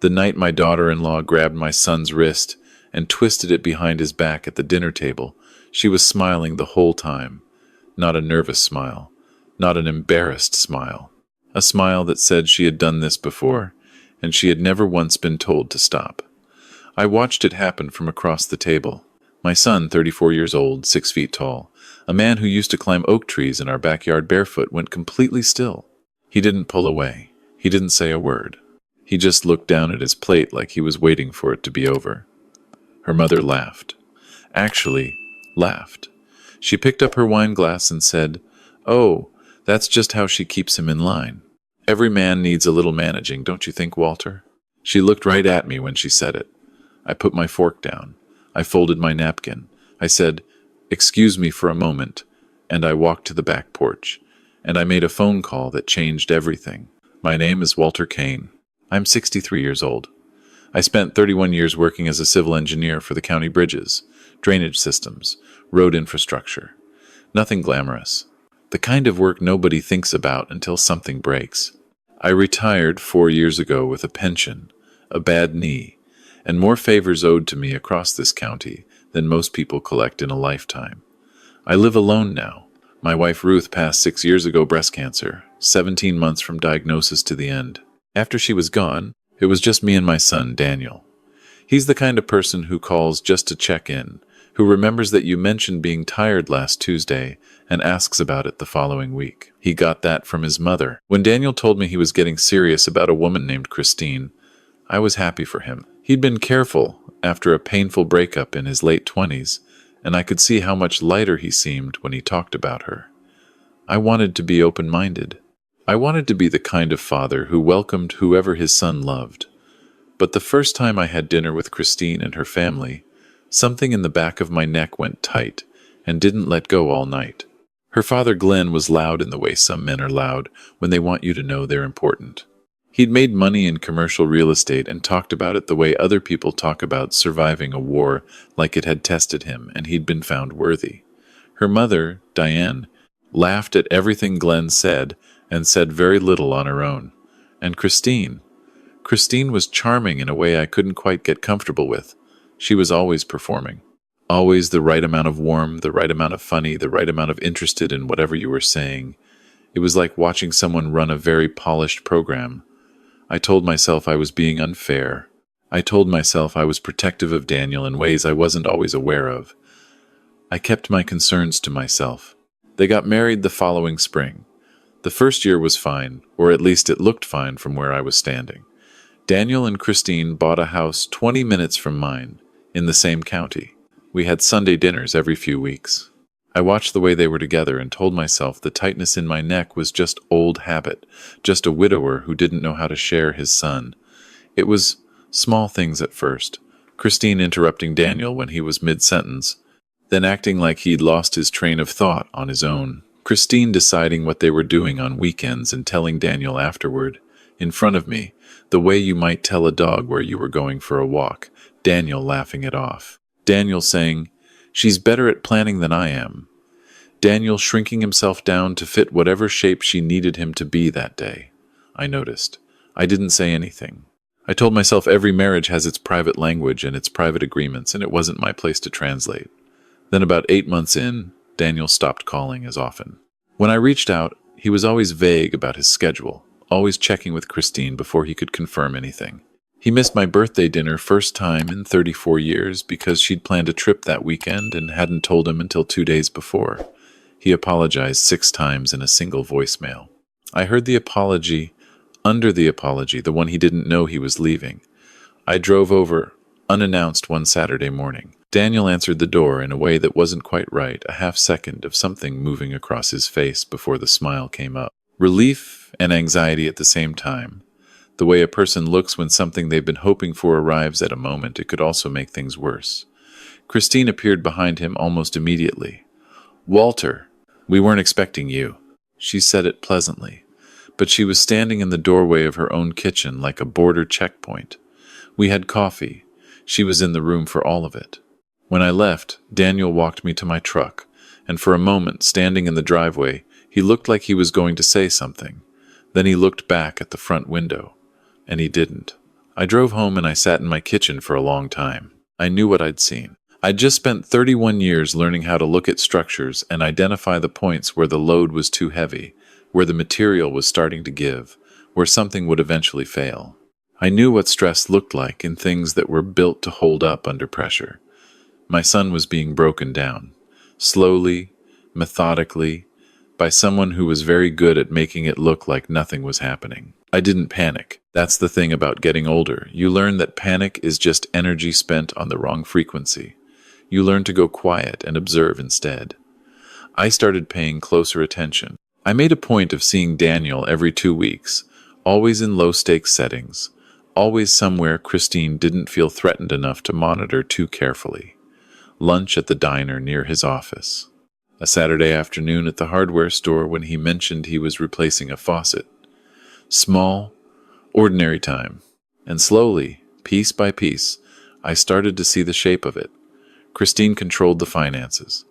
The night my daughter-in-law grabbed my son's wrist and twisted it behind his back at the dinner table, she was smiling the whole time. Not a nervous smile, not an embarrassed smile. A smile that said she had done this before, and she had never once been told to stop. I watched it happen from across the table. My son, 34 years old, 6 feet tall, a man who used to climb oak trees in our backyard barefoot, went completely still. He didn't pull away. He didn't say a word. He just looked down at his plate like he was waiting for it to be over. Her mother laughed. Actually, laughed. She picked up her wine glass and said, "Oh, that's just how she keeps him in line. Every man needs a little managing, don't you think, Walter?" She looked right at me when she said it. I put my fork down. I folded my napkin. I said, "Excuse me for a moment," and I walked to the back porch. And I made a phone call that changed everything. My name is Walter Kane. I'm 63 years old. I spent 31 years working as a civil engineer for the county bridges, drainage systems, road infrastructure. Nothing glamorous. The kind of work nobody thinks about until something breaks. I retired 4 years ago with a pension, a bad knee, and more favors owed to me across this county than most people collect in a lifetime. I live alone now. My wife Ruth passed 6 years ago, breast cancer, 17 months from diagnosis to the end. After she was gone, it was just me and my son, Daniel. He's the kind of person who calls just to check in, who remembers that you mentioned being tired last Tuesday and asks about it the following week. He got that from his mother. When Daniel told me he was getting serious about a woman named Christine, I was happy for him. He'd been careful after a painful breakup in his late 20s, and I could see how much lighter he seemed when he talked about her. I wanted to be open-minded. I wanted to be the kind of father who welcomed whoever his son loved. But the first time I had dinner with Christine and her family, something in the back of my neck went tight and didn't let go all night. Her father, Glenn, was loud in the way some men are loud when they want you to know they're important. He'd made money in commercial real estate and talked about it the way other people talk about surviving a war, like it had tested him and he'd been found worthy. Her mother, Diane, laughed at everything Glenn said and said very little on her own. And Christine was charming in a way I couldn't quite get comfortable with. She was always performing. Always the right amount of warm, the right amount of funny, the right amount of interested in whatever you were saying. It was like watching someone run a very polished program. I told myself I was being unfair. I told myself I was protective of Daniel in ways I wasn't always aware of. I kept my concerns to myself. They got married the following spring. The first year was fine, or at least it looked fine from where I was standing. Daniel and Christine bought a house 20 minutes from mine, in the same county. We had Sunday dinners every few weeks. I watched the way they were together and told myself the tightness in my neck was just old habit, just a widower who didn't know how to share his son. It was small things at first. Christine interrupting Daniel when he was mid-sentence, then acting like he'd lost his train of thought on his own. Christine deciding what they were doing on weekends and telling Daniel afterward, in front of me, the way you might tell a dog where you were going for a walk, Daniel laughing it off. Daniel saying, "She's better at planning than I am." Daniel shrinking himself down to fit whatever shape she needed him to be that day. I noticed. I didn't say anything. I told myself every marriage has its private language and its private agreements, and it wasn't my place to translate. Then about 8 months in, Daniel stopped calling as often. When I reached out, he was always vague about his schedule, always checking with Christine before he could confirm anything. He missed my birthday dinner first time in 34 years because she'd planned a trip that weekend and hadn't told him until 2 days before. He apologized 6 times in a single voicemail. I heard the apology under the apology, the one he didn't know he was leaving. I drove over, unannounced, one Saturday morning. Daniel answered the door in a way that wasn't quite right, a half second of something moving across his face before the smile came up. Relief and anxiety at the same time. The way a person looks when something they've been hoping for arrives at a moment, it could also make things worse. Christine appeared behind him almost immediately. "Walter, we weren't expecting you." She said it pleasantly, but she was standing in the doorway of her own kitchen like a border checkpoint. We had coffee. She was in the room for all of it. When I left, Daniel walked me to my truck, and for a moment, standing in the driveway, he looked like he was going to say something. Then he looked back at the front window, and he didn't. I drove home and I sat in my kitchen for a long time. I knew what I'd seen. I'd just spent 31 years learning how to look at structures and identify the points where the load was too heavy, where the material was starting to give, where something would eventually fail. I knew what stress looked like in things that were built to hold up under pressure. My son was being broken down, slowly, methodically, by someone who was very good at making it look like nothing was happening. I didn't panic. That's the thing about getting older. You learn that panic is just energy spent on the wrong frequency. You learn to go quiet and observe instead. I started paying closer attention. I made a point of seeing Daniel every 2 weeks, always in low-stakes settings, always somewhere Christine didn't feel threatened enough to monitor too carefully. Lunch at the diner near his office. A Saturday afternoon at the hardware store when he mentioned he was replacing a faucet. Small, ordinary time. And slowly, piece by piece, I started to see the shape of it. Christine controlled the finances.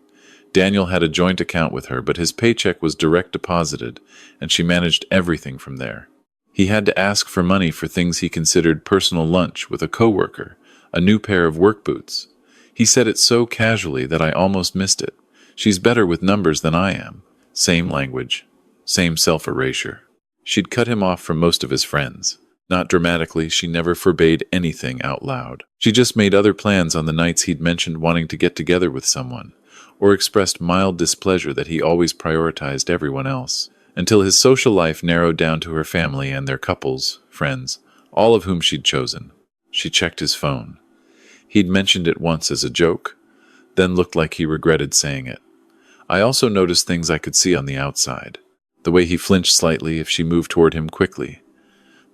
Daniel had a joint account with her, but his paycheck was direct deposited, and she managed everything from there. He had to ask for money for things he considered personal lunch with a coworker, a new pair of work boots. He said it so casually that I almost missed it. She's better with numbers than I am. Same language, same self-erasure. She'd cut him off from most of his friends. Not dramatically, she never forbade anything out loud. She just made other plans on the nights he'd mentioned wanting to get together with someone, or expressed mild displeasure that he always prioritized everyone else, until his social life narrowed down to her family and their couples, friends, all of whom she'd chosen. She checked his phone. He'd mentioned it once as a joke, then looked like he regretted saying it. I also noticed things I could see on the outside. The way he flinched slightly if she moved toward him quickly.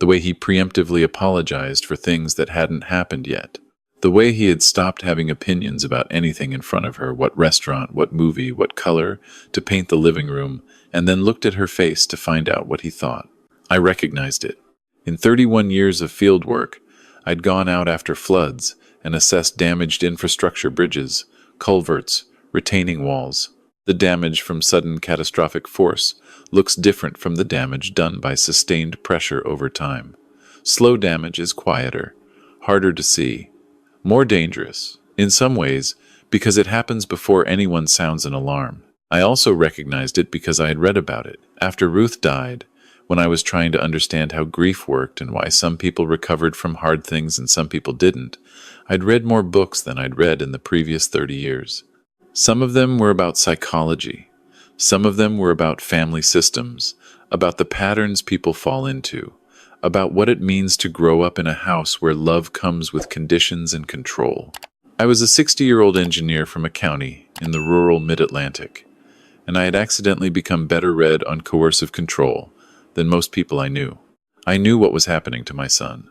The way he preemptively apologized for things that hadn't happened yet. The way he had stopped having opinions about anything in front of her, what restaurant, what movie, what color, to paint the living room, and then looked at her face to find out what he thought. I recognized it. In 31 years of field work, I'd gone out after floods and assessed damaged infrastructure, bridges, culverts, retaining walls. The damage from sudden catastrophic force looks different from the damage done by sustained pressure over time. Slow damage is quieter, harder to see, more dangerous, in some ways, because it happens before anyone sounds an alarm. I also recognized it because I had read about it. After Ruth died, when I was trying to understand how grief worked and why some people recovered from hard things and some people didn't, I'd read more books than I'd read in the previous 30 years. Some of them were about psychology. Some of them were about family systems, about the patterns people fall into, about what it means to grow up in a house where love comes with conditions and control. I was a 60-year-old engineer from a county in the rural mid-Atlantic, and I had accidentally become better read on coercive control than most people I knew. I knew what was happening to my son.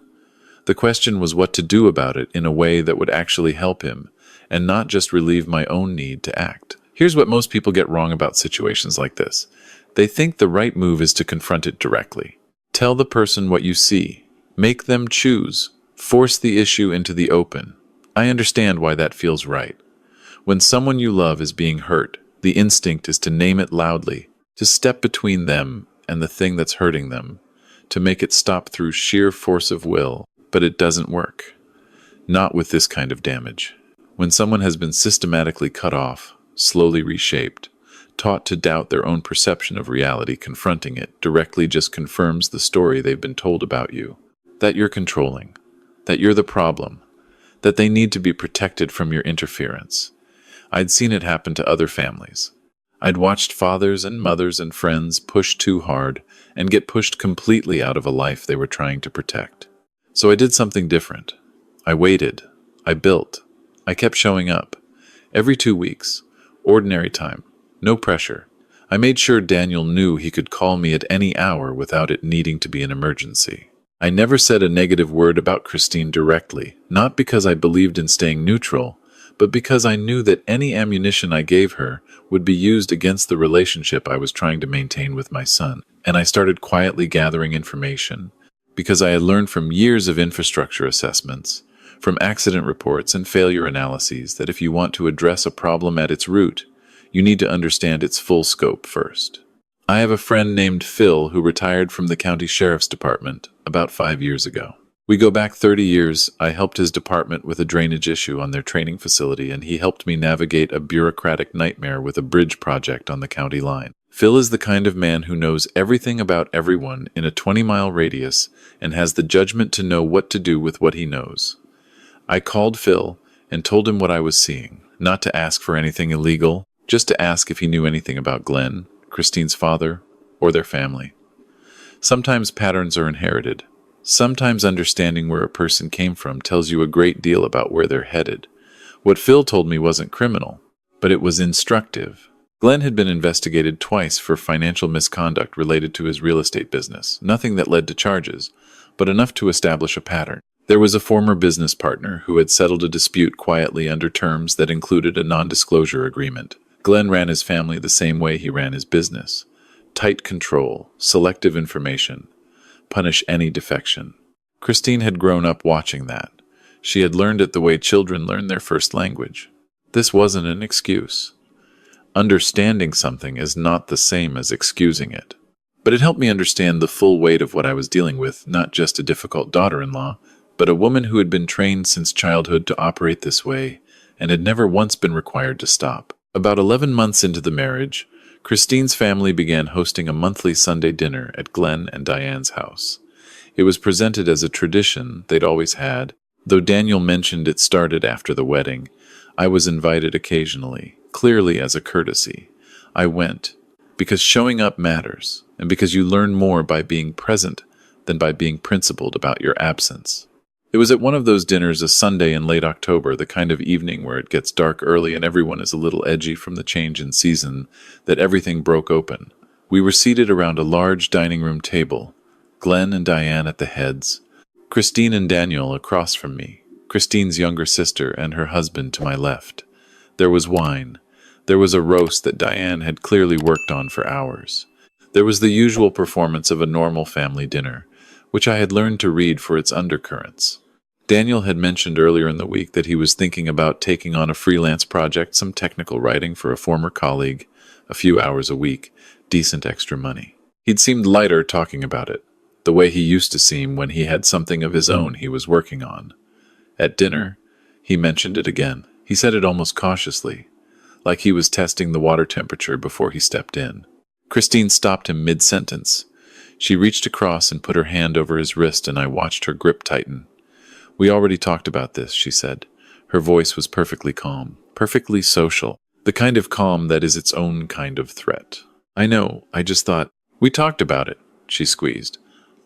The question was what to do about it in a way that would actually help him, and not just relieve my own need to act. Here's what most people get wrong about situations like this. They think the right move is to confront it directly. Tell the person what you see. Make them choose. Force the issue into the open. I understand why that feels right. When someone you love is being hurt, the instinct is to name it loudly, to step between them and the thing that's hurting them, to make it stop through sheer force of will. But it doesn't work. Not with this kind of damage. When someone has been systematically cut off, slowly reshaped, taught to doubt their own perception of reality, confronting it directly just confirms the story they've been told about you. That you're controlling. That you're the problem. That they need to be protected from your interference. I'd seen it happen to other families. I'd watched fathers and mothers and friends push too hard and get pushed completely out of a life they were trying to protect. So I did something different. I waited. I built. I kept showing up. Every 2 weeks. Ordinary time. No pressure. I made sure Daniel knew he could call me at any hour without it needing to be an emergency. I never said a negative word about Christine directly, not because I believed in staying neutral, but because I knew that any ammunition I gave her would be used against the relationship I was trying to maintain with my son. And I started quietly gathering information, because I had learned from years of infrastructure assessments, from accident reports and failure analyses, that if you want to address a problem at its root, you need to understand its full scope first. I have a friend named Phil who retired from the county sheriff's department about 5 years ago. We go back 30 years. I helped his department with a drainage issue on their training facility, and he helped me navigate a bureaucratic nightmare with a bridge project on the county line. Phil is the kind of man who knows everything about everyone in a 20-mile radius and has the judgment to know what to do with what he knows. I called Phil and told him what I was seeing, not to ask for anything illegal, just to ask if he knew anything about Glenn, Christine's father, or their family. Sometimes patterns are inherited. Sometimes understanding where a person came from tells you a great deal about where they're headed. What Phil told me wasn't criminal, but it was instructive. Glenn had been investigated twice for financial misconduct related to his real estate business, nothing that led to charges, but enough to establish a pattern. There was a former business partner who had settled a dispute quietly under terms that included a non-disclosure agreement. Glenn ran his family the same way he ran his business. Tight control, selective information, punish any defection. Christine had grown up watching that. She had learned it the way children learn their first language. This wasn't an excuse. Understanding something is not the same as excusing it. But it helped me understand the full weight of what I was dealing with, not just a difficult daughter-in-law, but a woman who had been trained since childhood to operate this way and had never once been required to stop. About 11 months into the marriage, Christine's family began hosting a monthly Sunday dinner at Glenn and Diane's house. It was presented as a tradition they'd always had, though Daniel mentioned it started after the wedding. I was invited occasionally, clearly as a courtesy. I went, because showing up matters, and because you learn more by being present than by being principled about your absence. It was at one of those dinners, a Sunday in late October, the kind of evening where it gets dark early and everyone is a little edgy from the change in season, that everything broke open. We were seated around a large dining room table, Glenn and Diane at the heads, Christine and Daniel across from me, Christine's younger sister and her husband to my left. There was wine. There was a roast that Diane had clearly worked on for hours. There was the usual performance of a normal family dinner, which I had learned to read for its undercurrents. Daniel had mentioned earlier in the week that he was thinking about taking on a freelance project, some technical writing for a former colleague, a few hours a week, decent extra money. He'd seemed lighter talking about it, the way he used to seem when he had something of his own he was working on. At dinner, he mentioned it again. He said it almost cautiously, like he was testing the water temperature before he stepped in. Christine stopped him mid-sentence. She reached across and put her hand over his wrist, and I watched her grip tighten. "We already talked about this," she said. Her voice was perfectly calm, perfectly social, the kind of calm that is its own kind of threat. "I know, I just thought—" "We talked about it," she squeezed.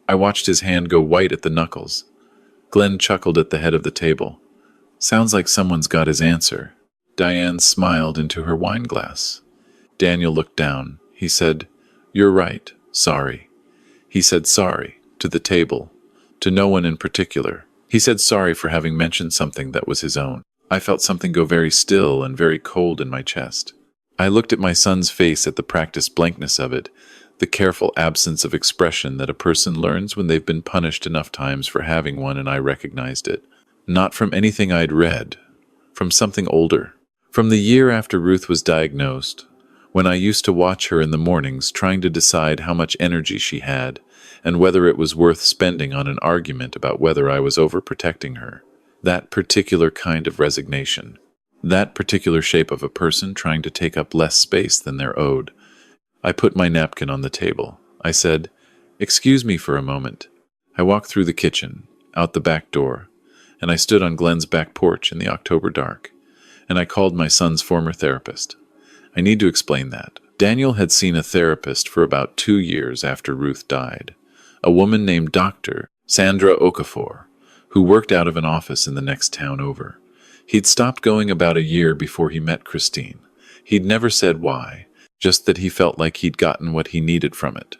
I watched his hand go white at the knuckles. Glenn chuckled at the head of the table. "Sounds like someone's got his answer." Diane smiled into her wine glass. Daniel looked down. He said, "You're right. Sorry." He said sorry, to the table, to no one in particular. He said sorry for having mentioned something that was his own. I felt something go very still and very cold in my chest. I looked at my son's face at the practiced blankness of it, the careful absence of expression that a person learns when they've been punished enough times for having one, and I recognized it. Not from anything I'd read, from something older. From the year after Ruth was diagnosed, when I used to watch her in the mornings trying to decide how much energy she had and whether it was worth spending on an argument about whether I was overprotecting her. That particular kind of resignation. That particular shape of a person trying to take up less space than they're owed. I put my napkin on the table. I said, "Excuse me for a moment." I walked through the kitchen, out the back door, and I stood on Glenn's back porch in the October dark, and I called my son's former therapist. I need to explain that. Daniel had seen a therapist for about 2 years after Ruth died, a woman named Dr. Sandra Okafor, who worked out of an office in the next town over. He'd stopped going about a year before he met Christine. He'd never said why, just that he felt like he'd gotten what he needed from it.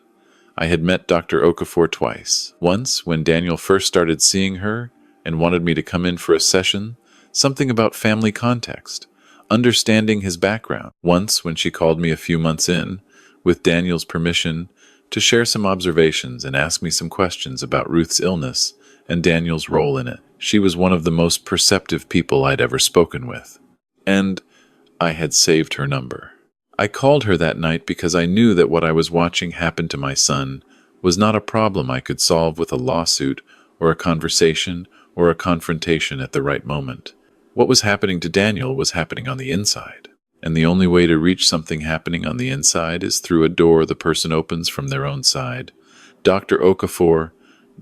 I had met Dr. Okafor twice. Once, when Daniel first started seeing her and wanted me to come in for a session, something about family context, understanding his background. Once, when she called me a few months in, with Daniel's permission, to share some observations and ask me some questions about Ruth's illness and Daniel's role in it. She was one of the most perceptive people I'd ever spoken with. And I had saved her number. I called her that night because I knew that what I was watching happen to my son was not a problem I could solve with a lawsuit or a conversation, or a confrontation at the right moment. What was happening to Daniel was happening on the inside. And the only way to reach something happening on the inside is through a door the person opens from their own side. Dr. Okafor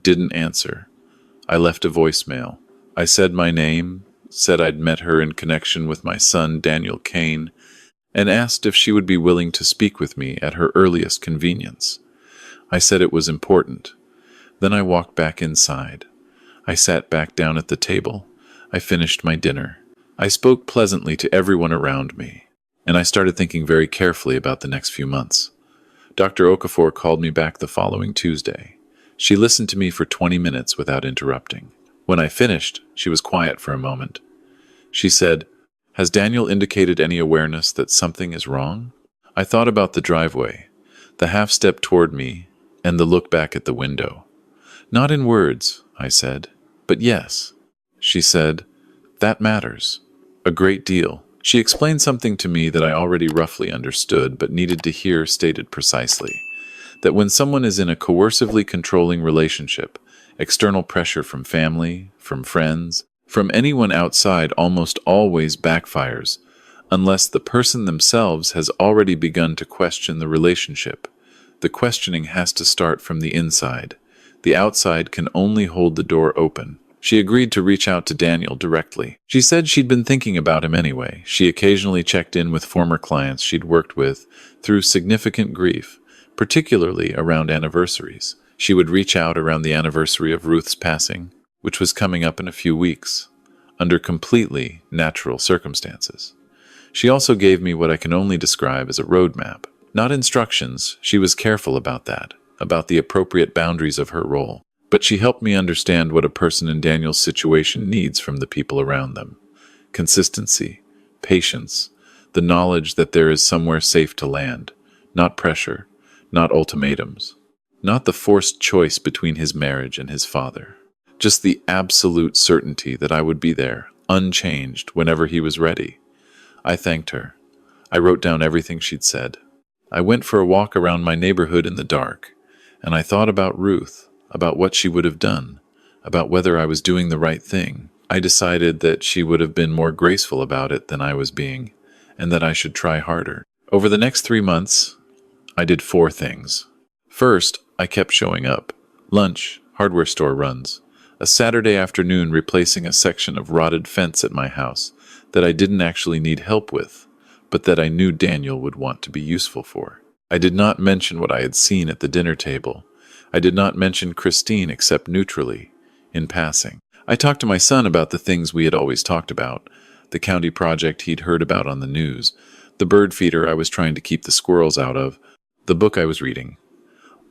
didn't answer. I left a voicemail. I said my name, said I'd met her in connection with my son, Daniel Kane, and asked if she would be willing to speak with me at her earliest convenience. I said it was important. Then I walked back inside. I sat back down at the table. I finished my dinner. I spoke pleasantly to everyone around me, and I started thinking very carefully about the next few months. Dr. Okafor called me back the following Tuesday. She listened to me for 20 minutes without interrupting. When I finished, she was quiet for a moment. She said, "Has Daniel indicated any awareness that something is wrong?" I thought about the driveway, the half step toward me, and the look back at the window. "Not in words," I said, "but yes." She said, "That matters. A great deal." She explained something to me that I already roughly understood but needed to hear stated precisely. That when someone is in a coercively controlling relationship, external pressure from family, from friends, from anyone outside almost always backfires, unless the person themselves has already begun to question the relationship. The questioning has to start from the inside. The outside can only hold the door open. She agreed to reach out to Daniel directly. She said she'd been thinking about him anyway. She occasionally checked in with former clients she'd worked with through significant grief, particularly around anniversaries. She would reach out around the anniversary of Ruth's passing, which was coming up in a few weeks, under completely natural circumstances. She also gave me what I can only describe as a roadmap. Not instructions, she was careful about that, about the appropriate boundaries of her role. But she helped me understand what a person in Daniel's situation needs from the people around them. Consistency, patience, the knowledge that there is somewhere safe to land, not pressure, not ultimatums, not the forced choice between his marriage and his father. Just the absolute certainty that I would be there, unchanged, whenever he was ready. I thanked her. I wrote down everything she'd said. I went for a walk around my neighborhood in the dark, and I thought about Ruth, about what she would have done, about whether I was doing the right thing. I decided that she would have been more graceful about it than I was being, and that I should try harder. Over the next 3 months, I did 4 things. First, I kept showing up. Lunch, hardware store runs. A Saturday afternoon replacing a section of rotted fence at my house that I didn't actually need help with, but that I knew Daniel would want to be useful for. I did not mention what I had seen at the dinner table. I did not mention Christine except neutrally, in passing. I talked to my son about the things we had always talked about, the county project he'd heard about on the news, the bird feeder I was trying to keep the squirrels out of, the book I was reading.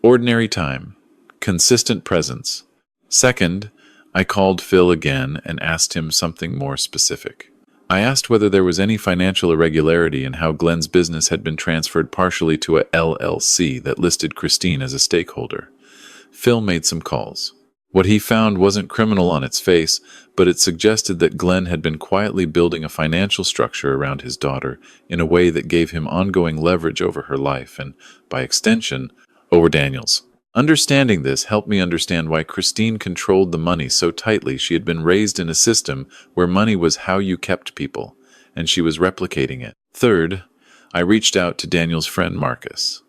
Ordinary time. Consistent presence. Second, I called Phil again and asked him something more specific. I asked whether there was any financial irregularity in how Glenn's business had been transferred partially to a LLC that listed Christine as a stakeholder. Phil made some calls. What he found wasn't criminal on its face, but it suggested that Glenn had been quietly building a financial structure around his daughter in a way that gave him ongoing leverage over her life and, by extension, over Daniel's. Understanding this helped me understand why Christine controlled the money so tightly. She had been raised in a system where money was how you kept people, and she was replicating it. Third, I reached out to Daniel's friend Marcus.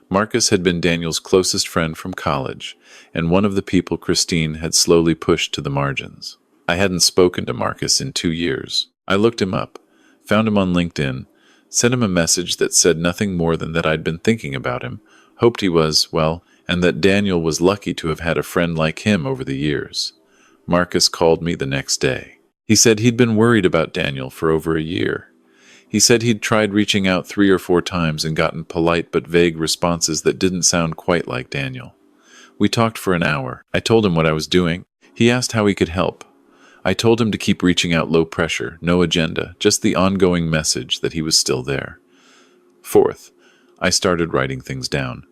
Marcus had been Daniel's closest friend from college, and one of the people Christine had slowly pushed to the margins. I hadn't spoken to Marcus in 2 years. I looked him up, found him on LinkedIn, sent him a message that said nothing more than that I'd been thinking about him, hoped he was, well, and that Daniel was lucky to have had a friend like him over the years. Marcus called me the next day. He said he'd been worried about Daniel for over a year. He said he'd tried reaching out 3 or 4 times and gotten polite but vague responses that didn't sound quite like Daniel. We talked for an hour. I told him what I was doing. He asked how he could help. I told him to keep reaching out low pressure, no agenda, just the ongoing message that he was still there. Fourth, I started writing things down.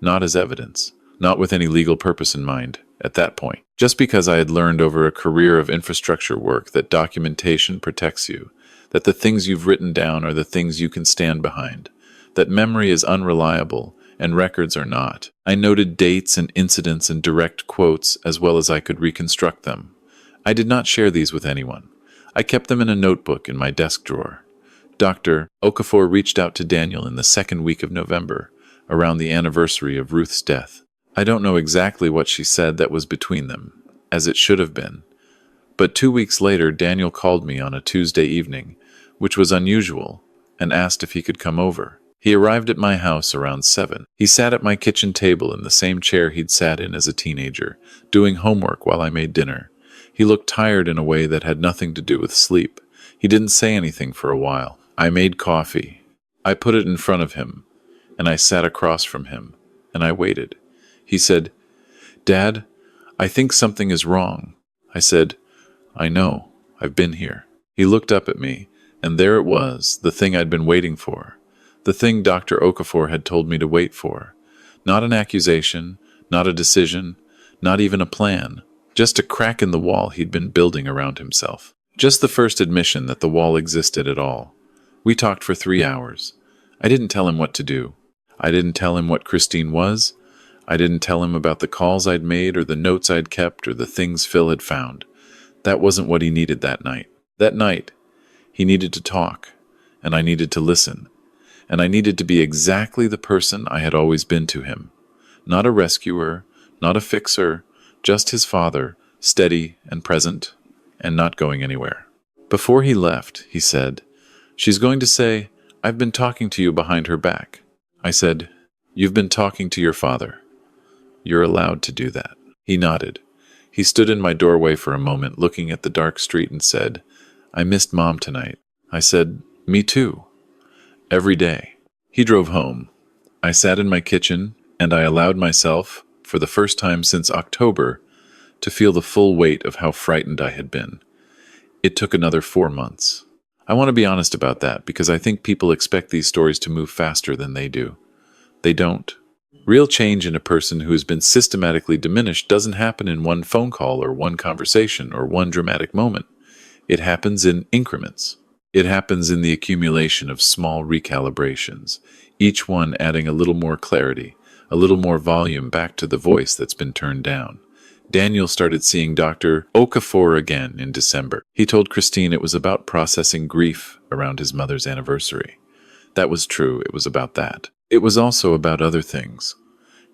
Not as evidence, not with any legal purpose in mind at that point. Just because I had learned over a career of infrastructure work that documentation protects you, that the things you've written down are the things you can stand behind, that memory is unreliable and records are not. I noted dates and incidents and direct quotes as well as I could reconstruct them. I did not share these with anyone. I kept them in a notebook in my desk drawer. Dr. Okafor reached out to Daniel in the second week of November, around the anniversary of Ruth's death. I don't know exactly what she said that was between them, as it should have been. But 2 weeks later, Daniel called me on a Tuesday evening, which was unusual, and asked if he could come over. He arrived at my house around 7. He sat at my kitchen table in the same chair he'd sat in as a teenager, doing homework while I made dinner. He looked tired in a way that had nothing to do with sleep. He didn't say anything for a while. I made coffee. I put it in front of him, and I sat across from him, and I waited. He said, "Dad, I think something is wrong." I said, "I know. I've been here." He looked up at me, and there it was, the thing I'd been waiting for. The thing Dr. Okafor had told me to wait for. Not an accusation, not a decision, not even a plan. Just a crack in the wall he'd been building around himself. Just the first admission that the wall existed at all. We talked for 3 hours. I didn't tell him what to do. I didn't tell him what Christine was. I didn't tell him about the calls I'd made or the notes I'd kept or the things Phil had found. That wasn't what he needed that night. That night, he needed to talk, and I needed to listen. And I needed to be exactly the person I had always been to him. Not a rescuer, not a fixer, just his father, steady and present, and not going anywhere. Before he left, he said, "She's going to say, 'I've been talking to you behind her back.'" I said, "You've been talking to your father. You're allowed to do that." He nodded. He stood in my doorway for a moment, looking at the dark street, and said, "I missed Mom tonight." I said, "Me too. Every day." He drove home. I sat in my kitchen, and I allowed myself, for the first time since October, to feel the full weight of how frightened I had been. It took another 4 months. I want to be honest about that, because I think people expect these stories to move faster than they do. They don't. Real change in a person who has been systematically diminished doesn't happen in one phone call or one conversation or one dramatic moment. It happens in increments. It happens in the accumulation of small recalibrations, each one adding a little more clarity, a little more volume back to the voice that's been turned down. Daniel started seeing Dr. Okafor again in December. He told Christine it was about processing grief around his mother's anniversary. That was true, it was about that. It was also about other things.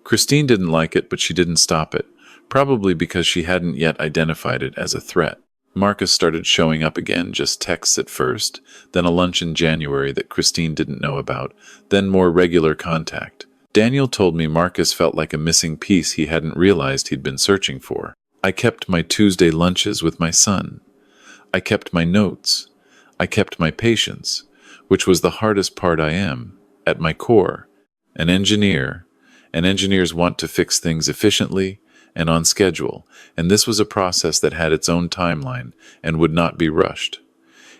Christine didn't like it, but she didn't stop it, probably because she hadn't yet identified it as a threat. Marcus started showing up again, just texts at first, then a lunch in January that Christine didn't know about, then more regular contact. Daniel told me Marcus felt like a missing piece he hadn't realized he'd been searching for. I kept my Tuesday lunches with my son. I kept my notes. I kept my patience, which was the hardest part I am, at my core. An engineer, and engineers want to fix things efficiently and on schedule, and this was a process that had its own timeline and would not be rushed.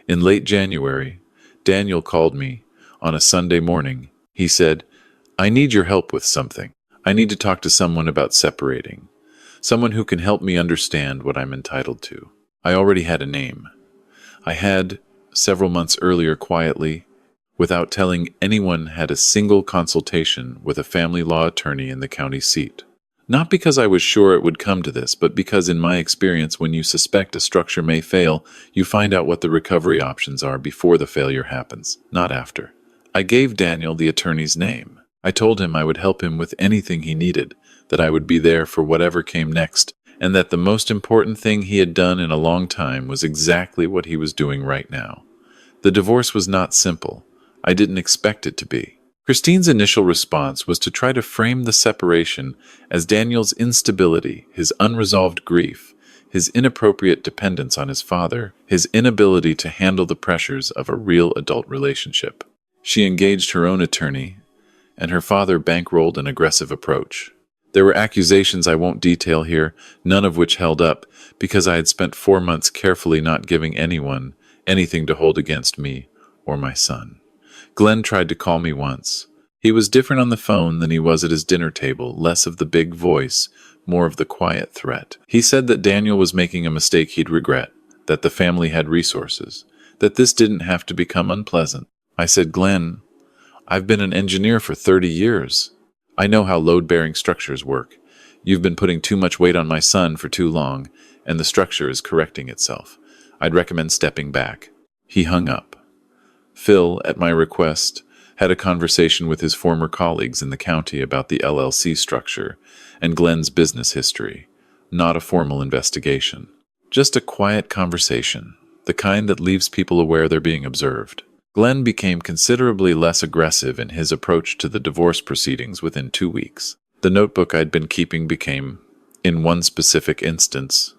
In late January, Daniel called me on a Sunday morning. He said, "I need your help with something. I need to talk to someone about separating. Someone who can help me understand what I'm entitled to." I already had a name. I had, several months earlier quietly, without telling anyone, had a single consultation with a family law attorney in the county seat. Not because I was sure it would come to this, but because in my experience, when you suspect a structure may fail, you find out what the recovery options are before the failure happens, not after. I gave Daniel the attorney's name. I told him I would help him with anything he needed, that I would be there for whatever came next, and that the most important thing he had done in a long time was exactly what he was doing right now. The divorce was not simple. I didn't expect it to be. Christine's initial response was to try to frame the separation as Daniel's instability, his unresolved grief, his inappropriate dependence on his father, his inability to handle the pressures of a real adult relationship. She engaged her own attorney, and her father bankrolled an aggressive approach. There were accusations I won't detail here, none of which held up, because I had spent 4 months carefully not giving anyone anything to hold against me or my son. Glenn tried to call me once. He was different on the phone than he was at his dinner table, less of the big voice, more of the quiet threat. He said that Daniel was making a mistake he'd regret, that the family had resources, that this didn't have to become unpleasant. I said, "Glenn, I've been an engineer for 30 years. I know how load-bearing structures work. You've been putting too much weight on my son for too long, and the structure is correcting itself. I'd recommend stepping back." He hung up. Phil, at my request, had a conversation with his former colleagues in the county about the LLC structure and Glenn's business history. Not a formal investigation. Just a quiet conversation, the kind that leaves people aware they're being observed. Glenn became considerably less aggressive in his approach to the divorce proceedings within 2 weeks. The notebook I'd been keeping became, in one specific instance,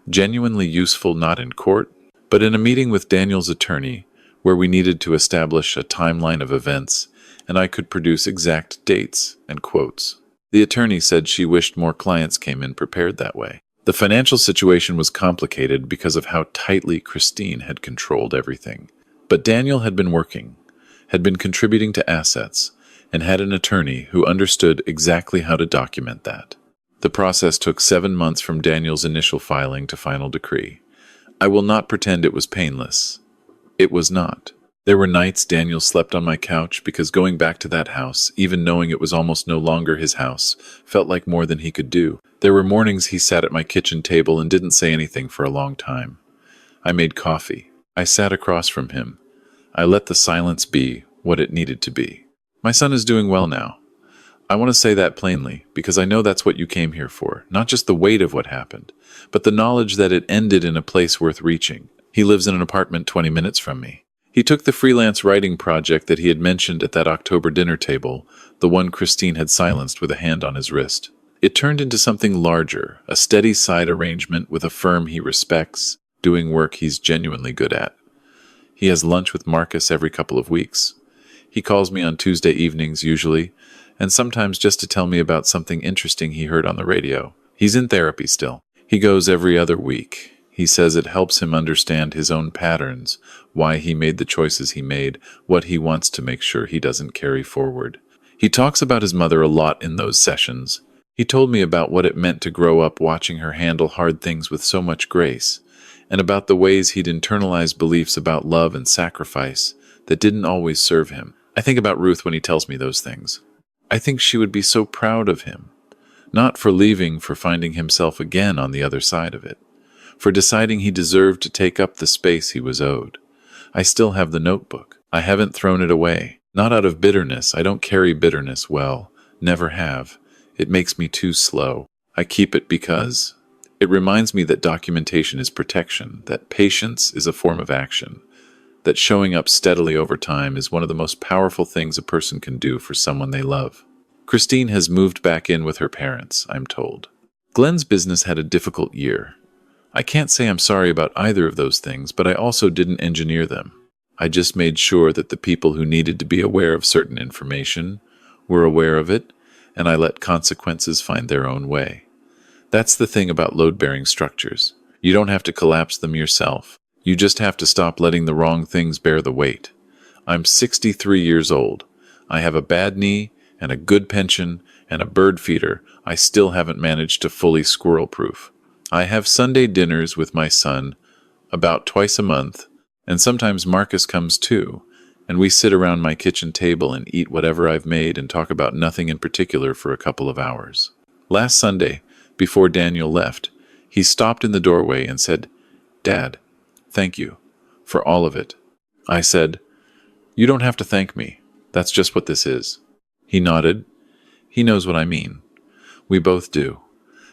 genuinely useful not in court, but in a meeting with Daniel's attorney where we needed to establish a timeline of events and I could produce exact dates and quotes. The attorney said she wished more clients came in prepared that way. The financial situation was complicated because of how tightly Christine had controlled everything. But Daniel had been working, had been contributing to assets, and had an attorney who understood exactly how to document that. The process took 7 months from Daniel's initial filing to final decree. I will not pretend it was painless. It was not. There were nights Daniel slept on my couch because going back to that house, even knowing it was almost no longer his house, felt like more than he could do. There were mornings he sat at my kitchen table and didn't say anything for a long time. I made coffee. I sat across from him. I let the silence be what it needed to be. My son is doing well now. I want to say that plainly, because I know that's what you came here for. Not just the weight of what happened, but the knowledge that it ended in a place worth reaching. He lives in an apartment 20 minutes from me. He took the freelance writing project that he had mentioned at that October dinner table, the one Christine had silenced with a hand on his wrist. It turned into something larger, a steady side arrangement with a firm he respects, doing work he's genuinely good at. He has lunch with Marcus every couple of weeks. He calls me on Tuesday evenings usually, and sometimes just to tell me about something interesting he heard on the radio. He's in therapy still. He goes every other week. He says it helps him understand his own patterns, why he made the choices he made, what he wants to make sure he doesn't carry forward. He talks about his mother a lot in those sessions. He told me about what it meant to grow up watching her handle hard things with so much grace, and about the ways he'd internalized beliefs about love and sacrifice that didn't always serve him. I think about Ruth when he tells me those things. I think she would be so proud of him, not for leaving, for finding himself again on the other side of it, for deciding he deserved to take up the space he was owed. I still have the notebook. I haven't thrown it away. Not out of bitterness. I don't carry bitterness well. Never have. It makes me too slow. I keep it because it reminds me that documentation is protection, that patience is a form of action, that showing up steadily over time is one of the most powerful things a person can do for someone they love. Christine has moved back in with her parents, I'm told. Glenn's business had a difficult year. I can't say I'm sorry about either of those things, but I also didn't engineer them. I just made sure that the people who needed to be aware of certain information were aware of it, and I let consequences find their own way. That's the thing about load-bearing structures. You don't have to collapse them yourself. You just have to stop letting the wrong things bear the weight. I'm 63 years old. I have a bad knee and a good pension and a bird feeder I still haven't managed to fully squirrel-proof. I have Sunday dinners with my son about twice a month, and sometimes Marcus comes too, and we sit around my kitchen table and eat whatever I've made and talk about nothing in particular for a couple of hours. Last Sunday, before Daniel left, he stopped in the doorway and said, "Dad, thank you for all of it." I said, "You don't have to thank me. That's just what this is." He nodded. He knows what I mean. We both do.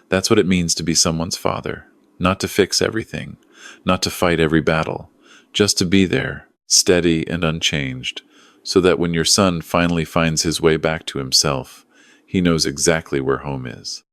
That's what it means to be someone's father. Not to fix everything, not to fight every battle, just to be there, steady and unchanged, so that when your son finally finds his way back to himself, he knows exactly where home is.